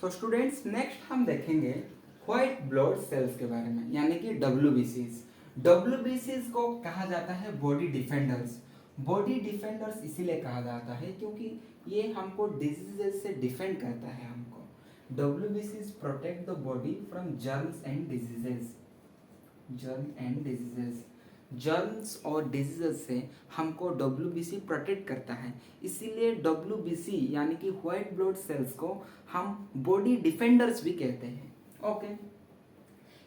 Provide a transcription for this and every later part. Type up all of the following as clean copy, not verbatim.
So students next हम देखेंगे white blood cells के बारे में, यानी कि डब्ल्यूबीसीज। डब्ल्यूबीसीज को कहा जाता है बॉडी डिफेंडर्स। बॉडी डिफेंडर्स इसीलिए कहा जाता है क्योंकि ये हमको डिजीजेस से डिफेंड करता है। हमको डब्ल्यूबीसीज protect the body from germs and diseases. Germs और डिजीजेस से हमको डब्ल्यूबीसी प्रोटेक्ट करता है। इसीलिए डब्ल्यूबीसी यानी कि व्हाइट ब्लड सेल्स को हम बॉडी डिफेंडर्स भी कहते हैं। ओके,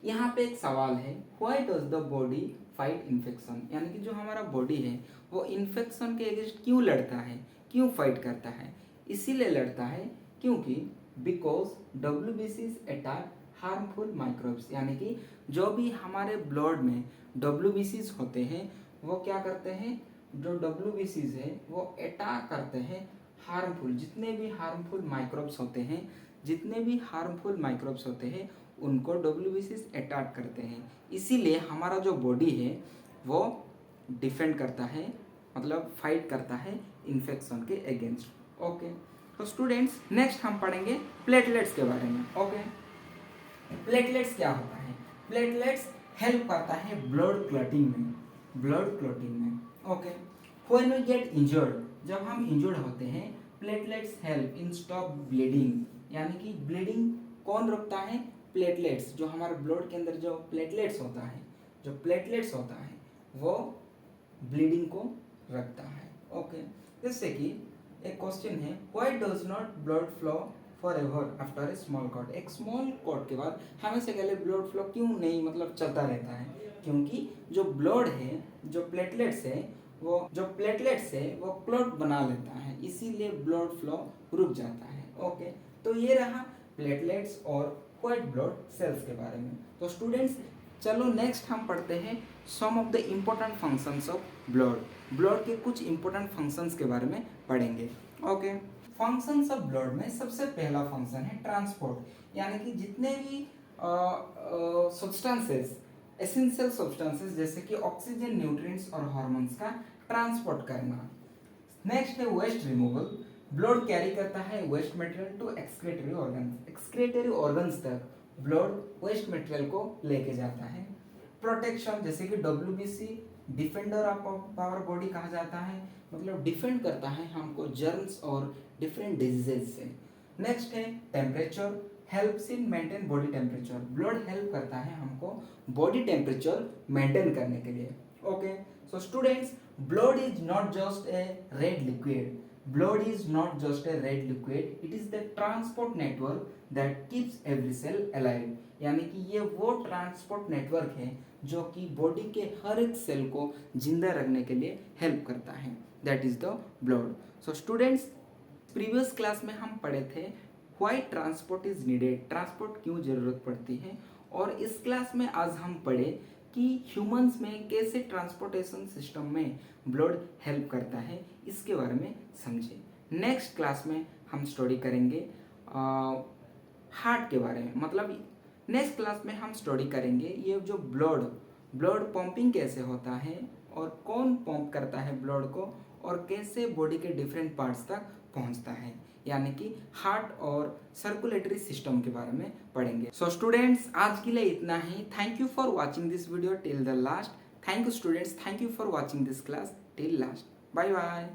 यहाँ पे एक सवाल है, why does the body fight infection, यानी कि जो हमारा बॉडी है वो इन्फेक्शन के अगेंस्ट क्यों लड़ता है, क्यों फाइट करता है? इसीलिए लड़ता है क्योंकि बिकॉज डब्ल्यूबीसीज अटैक हार्मफुल माइक्रोब्स, यानी कि जो भी हमारे ब्लड में डब्ल्यूबीसीज होते हैं वो क्या करते हैं, जो डब्ल्यूबीसीज है वो अटैक करते हैं हार्मफुल, जितने भी हार्मफुल माइक्रोब्स होते हैं, उनको डब्ल्यूबीसीज अटैक करते हैं। इसीलिए हमारा जो बॉडी है वो डिफेंड करता है, मतलब फाइट करता है इन्फेक्शन के अगेंस्ट। ओके, तो स्टूडेंट्स नेक्स्ट हम पढ़ेंगे प्लेटलेट्स के बारे में। ओके, प्लेटलेट्स क्या होता है? प्लेटलेट्स हेल्प करता है ब्लड क्लॉटिंग में। Okay, when we get injured, जब हम इंजर्ड होते हैं, platelets help in stop bleeding, यानी कि ब्लीडिंग कौन रोकता है? प्लेटलेट्स। जो हमारे ब्लड के अंदर जो प्लेटलेट्स होता है वो ब्लीडिंग को रखता है। ओके, जैसे कि एक क्वेश्चन है, why does not blood flow forever after a small cut. एक स्मॉल कॉट के बाद हमेशा के लिए ब्लड फ्लो क्यों नहीं, मतलब चलता रहता है? क्योंकि जो ब्लड है, जो प्लेटलेट्स है वो क्लॉट बना लेता है, इसीलिए ब्लड फ्लो रुक जाता है। ओके, तो ये रहा प्लेटलेट्स और व्हाइट ब्लड सेल्स के बारे में। तो स्टूडेंट्स चलो नेक्स्ट हम पढ़ते हैं some of the important functions of blood के कुछ इम्पोर्टेंट फंक्शंस के बारे में पढ़ेंगे। ओके, फंक्शंस ऑफ ब्लड में सबसे पहला फंक्शन है ट्रांसपोर्ट, यानी कि जितने भी सब्सटेंसेस, एसेंशियल सब्सटेंसेस जैसे कि ऑक्सीजन, न्यूट्रिएंट्स और हार्मोन्स का ट्रांसपोर्ट करना। नेक्स्ट है वेस्ट रिमूवल। ब्लड कैरी करता है waste material to excretory organs तक ब्लड वेस्ट मटेरियल को लेके जाता है। प्रोटेक्शन, जैसे कि WBC defender of our body कहा जाता है, मतलब डिफेंड करता है हमको जर्म्स और डिफरेंट डिजीजेज से। नेक्स्ट है temperature, helps in maintain body temperature. Blood help करता है हमको बॉडी टेम्परेचर मेंटेन करने के लिए। Okay, so students blood is not just a red liquid, it is the transport network that keeps every cell alive, यानी कि ये वो ट्रांसपोर्ट नेटवर्क है जो कि बॉडी के हर एक सेल को जिंदा रखने के लिए हेल्प करता है, that is the blood. So students previous class में हम पढ़े थे why transport is needed, transport क्यों जरूरत पड़ती है, और इस क्लास में आज हम पढ़े कि ह्यूमंस में कैसे ट्रांसपोर्टेशन सिस्टम में ब्लड हेल्प करता है, इसके बारे में समझे। नेक्स्ट क्लास में हम स्टडी करेंगे हार्ट के बारे में, मतलब नेक्स्ट क्लास में हम स्टडी करेंगे ये जो ब्लड पंपिंग कैसे होता है और कौन पंप करता है ब्लड को और कैसे बॉडी के डिफरेंट पार्ट्स तक पहुंचता है, यानी कि हार्ट और सर्कुलेटरी सिस्टम के बारे में पढ़ेंगे। सो स्टूडेंट्स आज के लिए इतना ही। Thank you for watching this video till the last. Thank you students, thank you for watching this class till last. Bye bye.